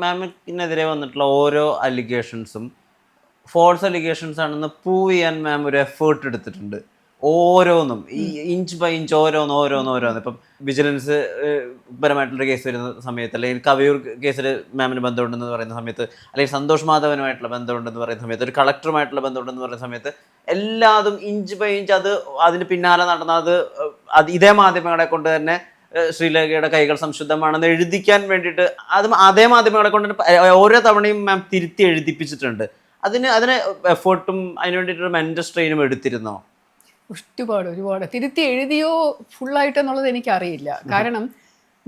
മാമിനെതിരെ വന്നിട്ടുള്ള ഓരോ അലിഗേഷൻസും false allegations ആണെന്ന് പ്രൂവ് ചെയ്യാൻ മാം ഒരു എഫേർട്ട് എടുത്തിട്ടുണ്ട്. ഓരോന്നും ഈ ഇഞ്ച് ബൈ ഇഞ്ച് ഓരോന്ന് ഇപ്പം വിജിലൻസ് പരമായിട്ടുള്ള കേസ് വരുന്ന സമയത്ത്, അല്ലെങ്കിൽ കവിയൂർ കേസിൽ മാമിന് ബന്ധമുണ്ടെന്ന് പറയുന്ന സമയത്ത്, അല്ലെങ്കിൽ സന്തോഷ് മാധവനുമായിട്ടുള്ള ബന്ധമുണ്ടെന്ന് പറയുന്ന സമയത്ത്, ഒരു കളക്ടറുമായിട്ടുള്ള ബന്ധമുണ്ടെന്ന് പറയുന്ന സമയത്ത് എല്ലാതും ഇഞ്ച് ബൈ ഇഞ്ച് അതിന് പിന്നാലെ നടന്ന അത് ഇതേ മാധ്യമങ്ങളെ കൊണ്ട് തന്നെ ശ്രീലേഖയുടെ കൈകൾ സംശുദ്ധമാണെന്ന് എഴുതിക്കാൻ വേണ്ടിയിട്ട് അതേ മാധ്യമങ്ങളെ കൊണ്ട് ഓരോ തവണയും മാം തിരുത്തി എഴുതിപ്പിച്ചിട്ടുണ്ട്. അതിന് എഫേർട്ടും അതിന് വേണ്ടിയിട്ടൊരു മെന്റൽ സ്ട്രെയിനും എടുത്തിരുന്നോ? ഒരുപാട് തിരുത്തി എഴുതിയോ ഫുള്ളായിട്ടെന്നുള്ളത് എനിക്കറിയില്ല. കാരണം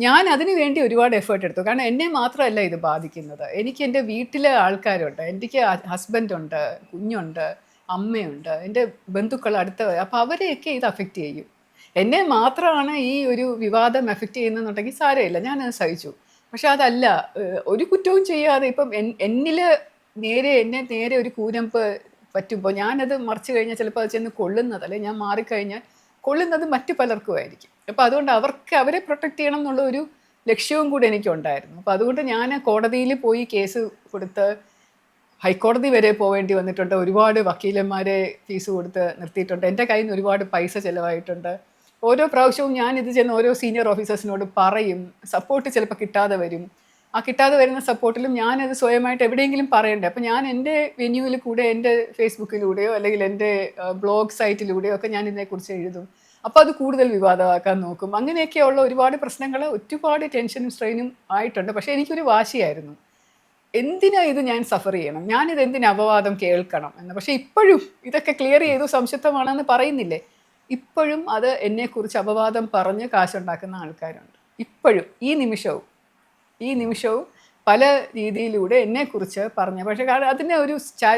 ഞാൻ അതിനു വേണ്ടി ഒരുപാട് എഫേർട്ട് എടുത്തു. കാരണം എന്നെ മാത്രമല്ല ഇത് ബാധിക്കുന്നത്. എനിക്ക് എൻ്റെ വീട്ടിലെ ആൾക്കാരുണ്ട്, എനിക്ക് ഹസ്ബൻഡുണ്ട്, കുഞ്ഞുണ്ട്, അമ്മയുണ്ട്, എൻ്റെ ബന്ധുക്കൾ അടുത്തവർ. അപ്പോൾ അവരെയൊക്കെ ഇത് അഫക്റ്റ് ചെയ്യും. എന്നെ മാത്രമാണ് ഈ ഒരു വിവാദം എഫക്റ്റ് ചെയ്യുന്നതെന്നുണ്ടെങ്കിൽ സാരമില്ല, ഞാനത് സഹിച്ചു. പക്ഷെ അതല്ല, ഒരു കുറ്റവും ചെയ്യാതെ ഇപ്പം എന്നെ നേരെ ഒരു കൂരമ്പ് പറ്റുമ്പോൾ ഞാനത് മറിച്ച് കഴിഞ്ഞാൽ ചിലപ്പോൾ അത് ചെന്ന് കൊള്ളുന്നത്, അല്ലെങ്കിൽ ഞാൻ മാറിക്കഴിഞ്ഞാൽ കൊള്ളുന്നത് മറ്റു പലർക്കും ആയിരിക്കും. അപ്പോൾ അതുകൊണ്ട് അവരെ പ്രൊട്ടക്റ്റ് ചെയ്യണം എന്നുള്ള ഒരു ലക്ഷ്യവും കൂടി എനിക്കുണ്ടായിരുന്നു. അപ്പോൾ അതുകൊണ്ട് ഞാൻ കോടതിയിൽ പോയി കേസ് കൊടുത്ത് ഹൈക്കോടതി വരെ പോവേണ്ടി വന്നിട്ടുണ്ട്. ഒരുപാട് വക്കീലന്മാരെ ഫീസ് കൊടുത്ത് നിർത്തിയിട്ടുണ്ട്. എൻ്റെ കയ്യിൽ നിന്ന് ഒരുപാട് പൈസ ചിലവായിട്ടുണ്ട്. ഓരോ പ്രാവശ്യവും ഞാൻ ഇത് ചെന്ന് ഓരോ സീനിയർ ഓഫീസേഴ്സിനോട് പറയും. സപ്പോർട്ട് ചിലപ്പോൾ കിട്ടാതെ വരും. ആ കിട്ടാതെ വരുന്ന സപ്പോർട്ടിലും ഞാനത് സ്വയമായിട്ട് എവിടെയെങ്കിലും പറയണ്ടേ. അപ്പോൾ ഞാൻ എൻ്റെ വെന്യൂവിൽ കൂടെ, എൻ്റെ ഫേസ്ബുക്കിലൂടെയോ അല്ലെങ്കിൽ എൻ്റെ ബ്ലോഗ് സൈറ്റിലൂടെയോ ഒക്കെ ഞാൻ ഇതിനെക്കുറിച്ച് എഴുതും. അപ്പോൾ അത് കൂടുതൽ വിവാദമാക്കാൻ നോക്കും. അങ്ങനെയൊക്കെയുള്ള ഒരുപാട് പ്രശ്നങ്ങൾ, ഒരുപാട് ടെൻഷനും സ്ട്രെയിനും ആയിട്ടുണ്ട്. പക്ഷേ എനിക്കൊരു വാശിയായിരുന്നു, എന്തിനാ ഇത് ഞാൻ സഫർ ചെയ്യണം, ഞാനിത് എന്തിനാ അപവാദം കേൾക്കണം എന്ന്. പക്ഷേ ഇപ്പോഴും ഇതൊക്കെ ക്ലിയർ ചെയ്തു സംശുദ്ധമാണെന്ന് പറയുന്നില്ലേ, ഇപ്പോഴും അത് എന്നെക്കുറിച്ച് അപവാദം പറഞ്ഞ് കാശുണ്ടാക്കുന്ന ആൾക്കാരുണ്ട്. ഇപ്പോഴും ഈ നിമിഷവും പല രീതിയിലൂടെ എന്നെക്കുറിച്ച് പറഞ്ഞു. പക്ഷേ അതിന്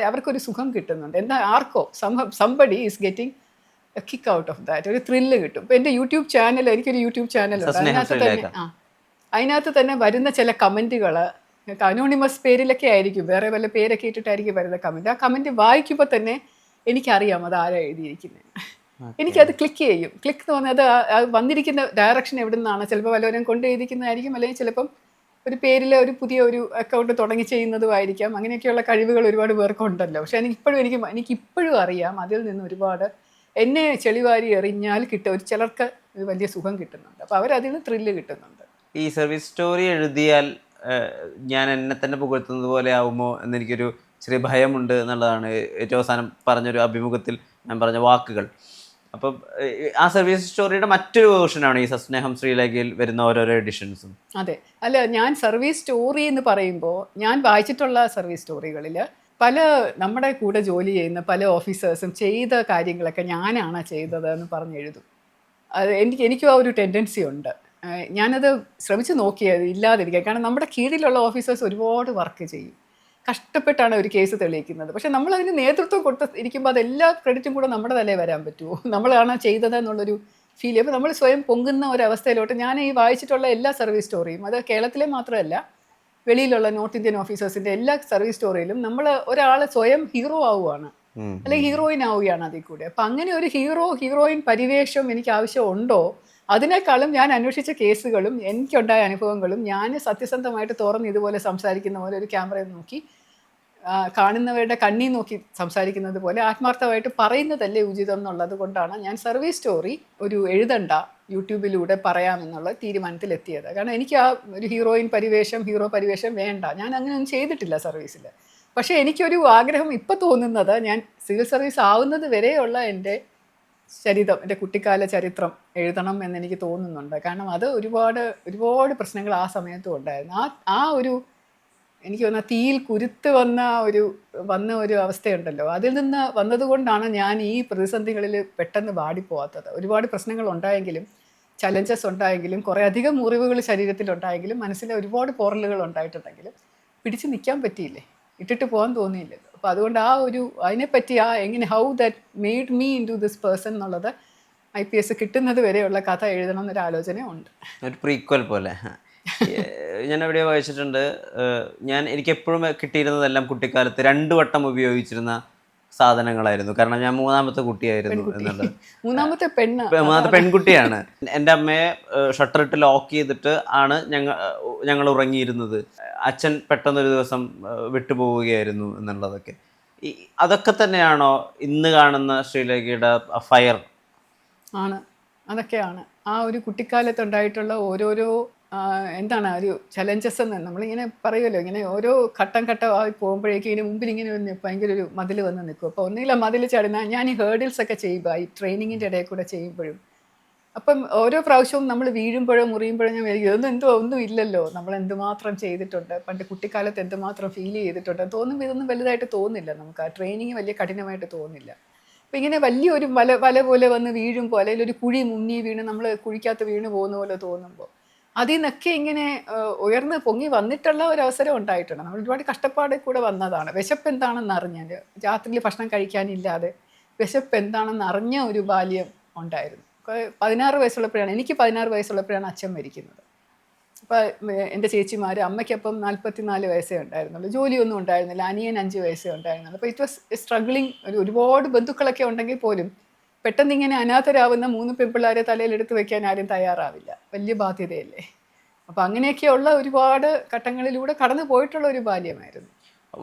അവർക്കൊരു സുഖം കിട്ടുന്നുണ്ട്. എന്താ, ആർക്കോ somebody is getting A kick out of that, ഒരു ത്രില്ല് കിട്ടും. ഇപ്പോൾ എൻ്റെ യൂട്യൂബ് ചാനൽ, എനിക്കൊരു യൂട്യൂബ് ചാനലുണ്ട്. അതിനകത്ത് തന്നെ വരുന്ന ചില കമൻറ്റുകൾ അനോണിമസ് പേരിലൊക്കെ ആയിരിക്കും, വേറെ വല്ല പേരൊക്കെ ഇട്ടിട്ടായിരിക്കും വരുന്ന കമൻറ്റ്. ആ കമൻറ്റ് വായിക്കുമ്പോൾ തന്നെ എനിക്കറിയാം അത് ആരാ എഴുതിയിരിക്കുന്നത്. എനിക്കത് ക്ലിക്ക് ചെയ്യും. ക്ലിക്ക് എന്ന് പറഞ്ഞാൽ അത് വന്നിരിക്കുന്ന ഡയറക്ഷൻ എവിടെ നിന്നാണ്. ചിലപ്പോൾ വല്ലവരും കൊണ്ട് എഴുതിക്കുന്നതായിരിക്കും, അല്ലെങ്കിൽ ചിലപ്പം ഒരു പേരിൽ ഒരു പുതിയ ഒരു അക്കൗണ്ട് തുടങ്ങി ചെയ്യുന്നതുമായിരിക്കാം. അങ്ങനെയൊക്കെയുള്ള കഴിവുകൾ ഒരുപാട് പേർക്കുണ്ടല്ലോ. പക്ഷേ എനിക്കിപ്പോഴും അറിയാം അതിൽ നിന്ന് ഒരുപാട് എന്നെ ചെളിവാരി എറിഞ്ഞാൽ ചിലർക്ക് വലിയ സുഖം കിട്ടുന്നുണ്ട്. അപ്പോൾ അവരതിൽ നിന്ന് ത്രില്ല് കിട്ടുന്നുണ്ട്. ഈ സർവീസ് സ്റ്റോറി എഴുതിയാൽ ഞാൻ എന്നെ തന്നെ പുകഴ്ത്തുന്നത് പോലെ ആവുമോ എന്നെനിക്കൊരു ചെറിയ ഭയമുണ്ട് എന്നുള്ളതാണ് ഏറ്റവും അവസാനം പറഞ്ഞൊരു അഭിമുഖത്തിൽ ഞാൻ പറഞ്ഞ വാക്കുകൾ. അപ്പം ആ സർവീസ് സ്റ്റോറിയുടെ മറ്റൊരു വേർഷനാണ് ഈ സസ്നേഹം ശ്രീലേഖയിൽ വരുന്ന ഓരോരോ എഡിഷൻസും. അതെ, അല്ല, ഞാൻ സർവീസ് സ്റ്റോറി എന്ന് പറയുമ്പോൾ ഞാൻ വായിച്ചിട്ടുള്ള സർവീസ് സ്റ്റോറികളിൽ പല നമ്മുടെ കൂടെ ജോലി ചെയ്യുന്ന പല ഓഫീസേഴ്സും ചെയ്ത കാര്യങ്ങളൊക്കെ ഞാനാണ് ചെയ്തത് എന്ന് പറഞ്ഞെഴുതും. അത് എനിക്കും ആ ഒരു ടെൻഡൻസി ഉണ്ട്. ഞാനത് ശ്രമിച്ച് നോക്കിയത് ഇല്ലാതിരിക്കാൻ. കാരണം നമ്മുടെ കീഴിലുള്ള ഓഫീസേഴ്സ് ഒരുപാട് വർക്ക് ചെയ്യും, കഷ്ടപ്പെട്ടാണ് ഒരു കേസ് തെളിയിക്കുന്നത്. പക്ഷെ നമ്മളതിന് നേതൃത്വം കൊടുത്ത് ഇരിക്കുമ്പോൾ അതെല്ലാ ക്രെഡിറ്റും കൂടെ നമ്മുടെ തലയിൽ വരാൻ പറ്റുമോ, നമ്മളാണ് ചെയ്തത് എന്നുള്ളൊരു ഫീൽ. അപ്പോൾ നമ്മൾ സ്വയം പൊങ്ങുന്ന ഒരവസ്ഥയിലോട്ട് ഞാൻ ഈ വായിച്ചിട്ടുള്ള എല്ലാ സർവീസ് സ്റ്റോറിയും, അത് കേരളത്തിലെ മാത്രമല്ല വെളിയിലുള്ള നോർത്ത് ഇന്ത്യൻ ഓഫീസേഴ്സിൻ്റെ എല്ലാ സർവീസ് സ്റ്റോറിയിലും നമ്മൾ ഒരാൾ സ്വയം ഹീറോ ആവുകയാണ്, അല്ലെങ്കിൽ ഹീറോയിൻ ആവുകയാണ് അതിൽ കൂടെ. അപ്പം അങ്ങനെ ഒരു ഹീറോയിൻ പരിവേഷം എനിക്ക് ആവശ്യമുണ്ടോ? അതിനേക്കാളും ഞാൻ അന്വേഷിച്ച കേസുകളും എനിക്കുണ്ടായ അനുഭവങ്ങളും ഞാൻ സത്യസന്ധമായിട്ട് തുറന്ന് ഇതുപോലെ സംസാരിക്കുന്ന പോലെ ഒരു ക്യാമറയിൽ നോക്കി കാണുന്നവരുടെ കണ്ണീ നോക്കി സംസാരിക്കുന്നത് പോലെ ആത്മാർത്ഥമായിട്ട് പറയുന്നതല്ലേ ഉചിതം എന്നുള്ളത് കൊണ്ടാണ് ഞാൻ സർവീസ് സ്റ്റോറി എഴുതണ്ട, യൂട്യൂബിലൂടെ പറയാമെന്നുള്ള തീരുമാനത്തിലെത്തിയത്. കാരണം എനിക്ക് ആ ഒരു ഹീറോ പരിവേഷം വേണ്ട, ഞാൻ അങ്ങനെയൊന്നും ചെയ്തിട്ടില്ല സർവീസിൽ. പക്ഷേ എനിക്കൊരു ആഗ്രഹം ഇപ്പോൾ തോന്നുന്നത്, ഞാൻ സിവിൽ സർവീസ് ആവുന്നത് വരെയുള്ള എൻ്റെ എൻ്റെ കുട്ടിക്കാല ചരിത്രം എഴുതണം എന്നെനിക്ക് തോന്നുന്നുണ്ട്. കാരണം അത് ഒരുപാട് പ്രശ്നങ്ങൾ ആ സമയത്തും ഉണ്ടായിരുന്നു. ആ ഒരു എനിക്ക് തോന്നുന്ന തീയിൽ കുരുത്ത് വന്ന ഒരു അവസ്ഥയുണ്ടല്ലോ, അതിൽ നിന്ന് വന്നതുകൊണ്ടാണ് ഞാൻ ഈ പ്രതിസന്ധികളിൽ പെട്ടെന്ന് വാടിപ്പോവാത്തത്. ഒരുപാട് പ്രശ്നങ്ങൾ ഉണ്ടായെങ്കിലും, ചലഞ്ചസ് ഉണ്ടായെങ്കിലും, കുറേ അധികം മുറിവുകൾ ശരീരത്തിലുണ്ടായെങ്കിലും, മനസ്സിലെ ഒരുപാട് പോറലുകൾ ഉണ്ടായിട്ടുണ്ടെങ്കിലും പിടിച്ച് നിൽക്കാൻ പറ്റിയില്ലേ, ഇട്ടിട്ട് പോകാൻ തോന്നിയില്ലല്ലോ. അപ്പോൾ അതുകൊണ്ട് അതിനെപ്പറ്റി how that made me into this person എന്നുള്ളത് IPS കിട്ടുന്നത് വരെയുള്ള കഥ എഴുതണം എന്നൊരു ആലോചന ഉണ്ട്. ഒരു പ്രീക്വൽ പോലെ. ഞാൻ എവിടെയോ വായിച്ചിട്ടുണ്ട്, എനിക്ക് എപ്പോഴും കിട്ടിയിരുന്നതെല്ലാം കുട്ടിക്കാലത്ത് 2 വട്ടം ഉപയോഗിച്ചിരുന്ന സാധനങ്ങളായിരുന്നു. കാരണം ഞാൻ മൂന്നാമത്തെ കുട്ടിയായിരുന്നു എന്നുള്ളത്. മൂന്നാമത്തെ പെണ്ണ്. മൂന്നാമത്തെ പെൺകുട്ടിയാണ്. എൻ്റെ അമ്മയെ ഷട്ടറിട്ട് ലോക്ക് ചെയ്തിട്ട് ആണ് ഞങ്ങൾ ഉറങ്ങിയിരുന്നത്. അച്ഛൻ പെട്ടെന്നൊരു ദിവസം വിട്ടുപോവുകയായിരുന്നു എന്നുള്ളതൊക്കെ. അതൊക്കെ തന്നെയാണോ ഇന്ന് കാണുന്ന ശ്രീലേഖയുടെ ഫയർ? ആണ്, അതൊക്കെയാണ് ആ ഒരു കുട്ടിക്കാലത്തുണ്ടായിട്ടുള്ള ഓരോരോ എന്താണ് ഒരു ചലഞ്ചസ് എന്ന് നമ്മളിങ്ങനെ പറയുമല്ലോ, ഇങ്ങനെ ഓരോ ഘട്ടം ഘട്ടമായി പോകുമ്പോഴേക്കും ഇതിന് മുമ്പിൽ ഇങ്ങനെ ഒരു ഭയങ്കര ഒരു മതിൽ വന്ന് നിൽക്കും. അപ്പോൾ ഒന്നുമില്ല മതിൽ ചടന ഞാൻ ഈ ഹേർഡിൽസ് ഒക്കെ ചെയ്യുമ്പോൾ ഈ ട്രെയിനിങ്ങിൻ്റെ ഇടയിൽ കൂടെ ചെയ്യുമ്പോഴും അപ്പം ഓരോ പ്രാവശ്യവും നമ്മൾ വീഴുമ്പോഴോ മുറിയുമ്പോഴോ ഞാൻ വിചാരിക്കും ഇതൊന്നും ഒന്നും ഇല്ലല്ലോ, നമ്മൾ എന്തുമാത്രം ചെയ്തിട്ടുണ്ട്, പണ്ട് കുട്ടിക്കാലത്ത് എന്തുമാത്രം ഫീൽ ചെയ്തിട്ടുണ്ട് തോന്നുമ്പോൾ ഇതൊന്നും വലുതായിട്ട് തോന്നില്ല. നമുക്ക് ആ ട്രെയിനിങ് വലിയ കഠിനമായിട്ട് തോന്നില്ല. അപ്പം ഇങ്ങനെ വലിയൊരു വല പോലെ വന്ന് വീഴുമ്പോൾ അല്ലെങ്കിൽ ഒരു കുഴി മുങ്ങി വീണ് നമ്മൾ കുഴിക്കകത്ത് വീണ് പോകുന്ന പോലെ തോന്നുമ്പോൾ അതിൽ നിന്നൊക്കെ ഇങ്ങനെ ഉയർന്ന് പൊങ്ങി വന്നിട്ടുള്ള ഒരു അവസരം ഉണ്ടായിട്ടുണ്ട്. നമ്മൾ ഒരുപാട് കഷ്ടപ്പാടിൽ കൂടെ വന്നതാണ്. വിശപ്പ് എന്താണെന്ന് അറിഞ്ഞാൽ രാത്രിയിൽ ഭക്ഷണം കഴിക്കാനില്ലാതെ വിശപ്പ് എന്താണെന്ന് അറിഞ്ഞ ഒരു ബാല്യം ഉണ്ടായിരുന്നു. 16 വയസ്സുള്ളപ്പോഴാണ് എനിക്ക് 16 വയസ്സുള്ളപ്പോഴാണ് അച്ഛൻ മരിക്കുന്നത്. അപ്പോൾ എൻ്റെ ചേച്ചിമാർ അമ്മയ്ക്കപ്പം 44 വയസ്സേ ഉണ്ടായിരുന്നുള്ളൂ, ജോലിയൊന്നും ഉണ്ടായിരുന്നില്ല, അനിയൻ 5 വയസ്സേ ഉണ്ടായിരുന്നുള്ളൂ. അപ്പോൾ ഇറ്റ് വാസ് സ്ട്രഗ്ലിങ്. ഒരുപാട് ബന്ധുക്കളൊക്കെ ഉണ്ടെങ്കിൽ പോലും പെട്ടെന്ന് ഇങ്ങനെ അനാഥരാവുന്ന 3 പെൺപിള്ളേരെ തലയിലെടുത്ത് വെക്കാൻ ആരും തയ്യാറാവില്ല, വലിയ ബാധ്യതയല്ലേ. അപ്പോൾ അങ്ങനെയൊക്കെയുള്ള ഒരുപാട് ഘട്ടങ്ങളിലൂടെ കടന്നു പോയിട്ടുള്ള ഒരു ബാല്യമായിരുന്നു.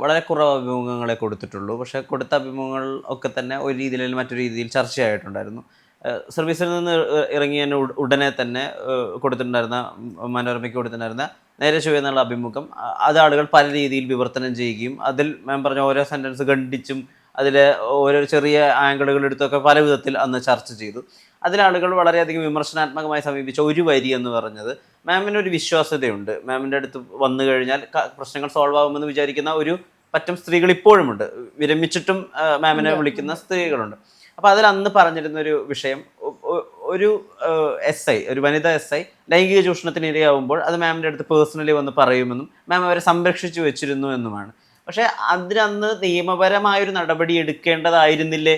വളരെ കുറവ് അഭിമുഖങ്ങളെ കൊടുത്തിട്ടുള്ളൂ. പക്ഷേ കൊടുത്ത അഭിമുഖങ്ങൾ ഒക്കെ തന്നെ ഒരു രീതിയിൽ മറ്റൊരു രീതിയിൽ ചർച്ചയായിട്ടുണ്ടായിരുന്നു. സർവീസിൽ നിന്ന് ഇറങ്ങിയ ഉടനെ തന്നെ കൊടുത്തിട്ടുണ്ടായിരുന്ന മനോരമയ്ക്ക് കൊടുത്തിട്ടുണ്ടായിരുന്ന നേരെ ചൊവ്വേ എന്നുള്ള അഭിമുഖം അത് ആളുകൾ പല രീതിയിൽ വിവർത്തനം ചെയ്യുകയും അതിൽ മാം പറഞ്ഞ ഓരോ സെൻറ്റൻസ് ഖണ്ഡിച്ചും അതിലെ ഓരോ ചെറിയ ആംഗിളുകൾ എടുത്തൊക്കെ പല വിധത്തിൽ അന്ന് ചർച്ച ചെയ്തു. അതിലാളുകൾ വളരെയധികം വിമർശനാത്മകമായി സമീപിച്ച ഒരു വരി എന്ന് പറഞ്ഞത്, മാമിനൊരു വിശ്വാസ്യതയുണ്ട്, മാമിൻ്റെ അടുത്ത് വന്നു കഴിഞ്ഞാൽ പ്രശ്നങ്ങൾ സോൾവ് ആകുമെന്ന് വിചാരിക്കുന്ന ഒരു പറ്റം സ്ത്രീകൾ ഇപ്പോഴുമുണ്ട്, വിരമിച്ചിട്ടും മാമിനെ വിളിക്കുന്ന സ്ത്രീകളുണ്ട്. അപ്പോൾ അതിൽ അന്ന് പറഞ്ഞിരുന്ന ഒരു വിഷയം, ഒരു SI, ഒരു വനിതാ SI ലൈംഗിക ചൂഷണത്തിന് ഇരയാവുമ്പോൾ അത് മാമിൻ്റെ അടുത്ത് പേഴ്സണലി വന്ന് പറയുമെന്നും മാം അവരെ സംരക്ഷിച്ചു വെച്ചിരുന്നു എന്നുമാണ്. പക്ഷേ അതിനന്ന് നിയമപരമായൊരു നടപടി എടുക്കേണ്ടതായിരുന്നില്ലേ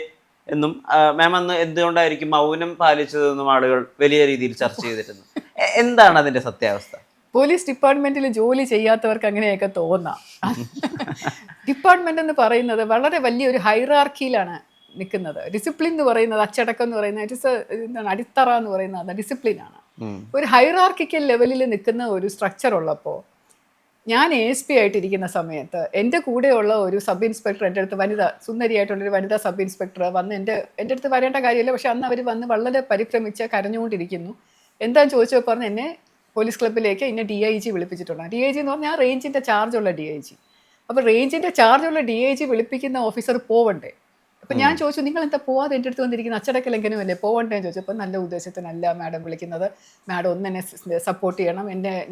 എന്നും മാം അന്ന് എന്തുകൊണ്ടായിരിക്കും മൗനം പാലിച്ചതെന്നും ആളുകൾ വലിയ രീതിയിൽ ചർച്ച ചെയ്തിരുന്നു. എന്താണ് അതിൻ്റെ സത്യാവസ്ഥ? പോലീസ് ഡിപ്പാർട്ട്മെൻറ്റിൽ ജോലി ചെയ്യാത്തവർക്ക് അങ്ങനെയൊക്കെ തോന്നാം. ഡിപ്പാർട്ട്മെൻ്റ് എന്ന് പറയുന്നത് വളരെ വലിയൊരു ഹൈറാർക്കിയിലാണ് നിൽക്കുന്നത്. ഡിസിപ്ലിൻ എന്ന് പറയുന്നത്, അച്ചടക്കം എന്ന് പറയുന്നത്, ഇറ്റ് ഇസ് എന്താണ് അടിത്തറ എന്ന് പറയുന്നത്, അത് ഡിസിപ്ലിനാണ്. ഒരു ഹൈറാർക്കിക്കൽ ലെവലിൽ നിൽക്കുന്ന ഒരു സ്ട്രക്ചർ ഉള്ളപ്പോൾ ഞാൻ ASP ആയിട്ടിരിക്കുന്ന സമയത്ത് എൻ്റെ കൂടെയുള്ള ഒരു സബ് ഇൻസ്പെക്ടർ എൻ്റെ അടുത്ത്, സുന്ദരിയായിട്ടുള്ളൊരു വനിതാ സബ് ഇൻസ്പെക്ടർ വന്ന് എൻ്റെ അടുത്ത് വരേണ്ട കാര്യമില്ല, പക്ഷെ അന്ന് അവർ വന്ന് വളരെ പരിഭ്രമിച്ച് കരഞ്ഞുകൊണ്ടിരിക്കുന്നു. എന്താണെന്ന് ചോദിച്ചപ്പോൾ പറഞ്ഞ് എന്നെ പോലീസ് ക്ലബ്ബിലേക്ക് എന്നെ DIG വിളിപ്പിച്ചിട്ടുണ്ട്. DIG എന്ന് പറഞ്ഞാൽ റേഞ്ചിൻ്റെ ചാർജുള്ള DIG. അപ്പോൾ റേഞ്ചിൻ്റെ ചാർജുള്ള DIG വിളിപ്പിക്കുന്ന ഓഫീസർ പോവണ്ടേ? അപ്പം ഞാൻ ചോദിച്ചു, നിങ്ങൾ എന്താ പോവാതെ എൻ്റെ അടുത്ത് വന്നിരിക്കുന്ന, അച്ചടക്ക ലംഘനമല്ലേ, പോവണ്ടേന്ന് ചോദിച്ചപ്പോൾ നല്ല ഉദ്ദേശത്തിനല്ല മാഡം വിളിക്കുന്നത്, മാഡം ഒന്ന് എന്നെ സപ്പോർട്ട് ചെയ്യണം,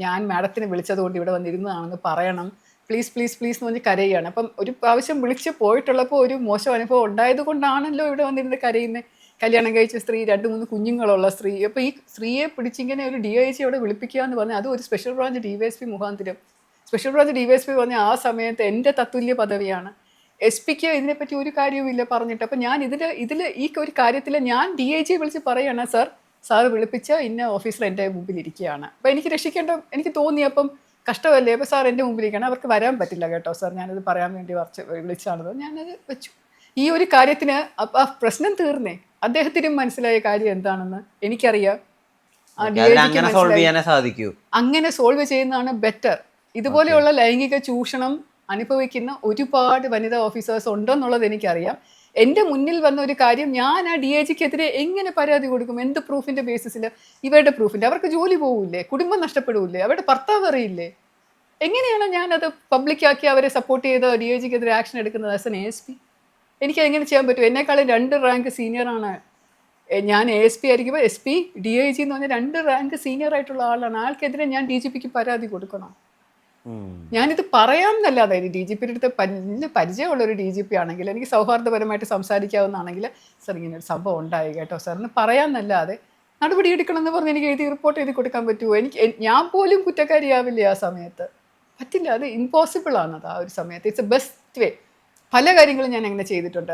ഞാൻ മാഡത്തിന് വിളിച്ചതുകൊണ്ട് ഇവിടെ വന്നിരുന്നതാണെന്ന് പറയണം, പ്ലീസ് പ്ലീസ് പ്ലീസ് എന്ന് പറഞ്ഞ് കരയുകയാണ്. അപ്പം ഒരു പ്രാവശ്യം വിളിച്ച് പോയിട്ടുള്ളപ്പോൾ ഒരു മോശം അനുഭവം ഉണ്ടായത് കൊണ്ടാണല്ലോ ഇവിടെ വന്നിരുന്ന് കരയുന്നത്. കല്യാണം കഴിച്ച സ്ത്രീ, 2-3 കുഞ്ഞുങ്ങളുള്ള സ്ത്രീ. അപ്പോൾ ഈ സ്ത്രീയെ പിടിച്ചിങ്ങനെ ഒരു DIG അവിടെ വിളിപ്പിക്കുക എന്ന് പറഞ്ഞാൽ അതും ഒരു സ്പെഷ്യൽ ബ്രാഞ്ച് DYSP മുഖാന്തരം. സ്പെഷ്യൽ ബ്രാഞ്ച് DYSP പറഞ്ഞാൽ ആ സമയത്ത് എൻ്റെ തത്തുല്യ പദവിയാണ്. SP-ക്ക് ഇതിനെപ്പറ്റി ഒരു കാര്യവുമില്ല പറഞ്ഞിട്ട്. അപ്പം ഞാൻ ഇതിൽ ഈ ഒരു കാര്യത്തിൽ ഞാൻ DIG വിളിച്ച് പറയുകയാണ്, സാർ വിളിപ്പിച്ച ഇന്ന ഓഫീസർ എൻ്റെ മുമ്പിൽ ഇരിക്കുകയാണ്, അപ്പോൾ എനിക്ക് എനിക്ക് തോന്നി, അപ്പം കഷ്ടമല്ലേ, അപ്പോൾ സാർ എൻ്റെ മുമ്പിലിരിക്കുകയാണ്, അവർക്ക് വരാൻ പറ്റില്ല കേട്ടോ സാർ, ഞാനത് പറയാൻ വേണ്ടി വിളിച്ചാണത്, ഞാനത് വെച്ചു. ഈ ഒരു കാര്യത്തിന് അപ്പം ആ പ്രശ്നം തീർന്നേ. അദ്ദേഹത്തിനും മനസ്സിലായ കാര്യം എന്താണെന്ന് എനിക്കറിയാം, അങ്ങനെ സോൾവ് ചെയ്യുന്നതാണ് ബെറ്റർ. ഇതുപോലെയുള്ള ലൈംഗിക ചൂഷണം അനുഭവിക്കുന്ന ഒരുപാട് വനിതാ ഓഫീസേഴ്സ് ഉണ്ടെന്നുള്ളത് എനിക്കറിയാം. എൻ്റെ മുന്നിൽ വന്ന ഒരു കാര്യം, ഞാൻ ആ DIG-ക്കെതിരെ എങ്ങനെ പരാതി കൊടുക്കും, എന്ത് പ്രൂഫിൻ്റെ ബേസിസിൽ? ഇവരുടെ പ്രൂഫിൻ്റെ, അവർക്ക് ജോലി പോകില്ലേ, കുടുംബം നഷ്ടപ്പെടില്ലേ, അവരുടെ ഭർത്താവ് അറിയില്ലേ? എങ്ങനെയാണ് ഞാനത് പബ്ലിക്കാക്കി അവരെ സപ്പോർട്ട് ചെയ്ത് DIG-ക്കെതിരെ ആക്ഷൻ എടുക്കുന്നത് ആസ് എൻ ASP? എനിക്ക് എങ്ങനെ ചെയ്യാൻ പറ്റും? എന്നെക്കാളും 2 റാങ്ക് സീനിയറാണ് ഞാൻ. ASP ആയിരിക്കുമ്പോൾ SP, DIG എന്ന് പറഞ്ഞാൽ 2 റാങ്ക് സീനിയർ ആയിട്ടുള്ള ആളാണ്. ആൾക്കെതിരെ ഞാൻ DGPക്ക് പരാതി കൊടുക്കണം? ഞാനിത് പറയാം എന്നല്ലാതെ, DGPയുടെ അടുത്ത് പരിചയമുള്ള ഒരു DGP ആണെങ്കിൽ, എനിക്ക് സൗഹാർദ്ദപരമായിട്ട് സംസാരിക്കാവുന്നതാണെങ്കിൽ, സാർ ഇങ്ങനെ ഒരു സംഭവം ഉണ്ടായി കേട്ടോ സാറിന് പറയാമെന്നല്ലാതെ നടപടി എടുക്കണമെന്ന് പറഞ്ഞ് എനിക്ക് എഴുതി റിപ്പോർട്ട് ചെയ്ത് കൊടുക്കാൻ പറ്റുമോ? ഞാൻ പോലും കുറ്റക്കാരിയാവില്ലേ ആ സമയത്ത്? പറ്റില്ല, അത് ഇമ്പോസിബിൾ ആണത് ആ ഒരു സമയത്ത്. It's A best way. പല കാര്യങ്ങളും ഞാൻ അങ്ങനെ ചെയ്തിട്ടുണ്ട്.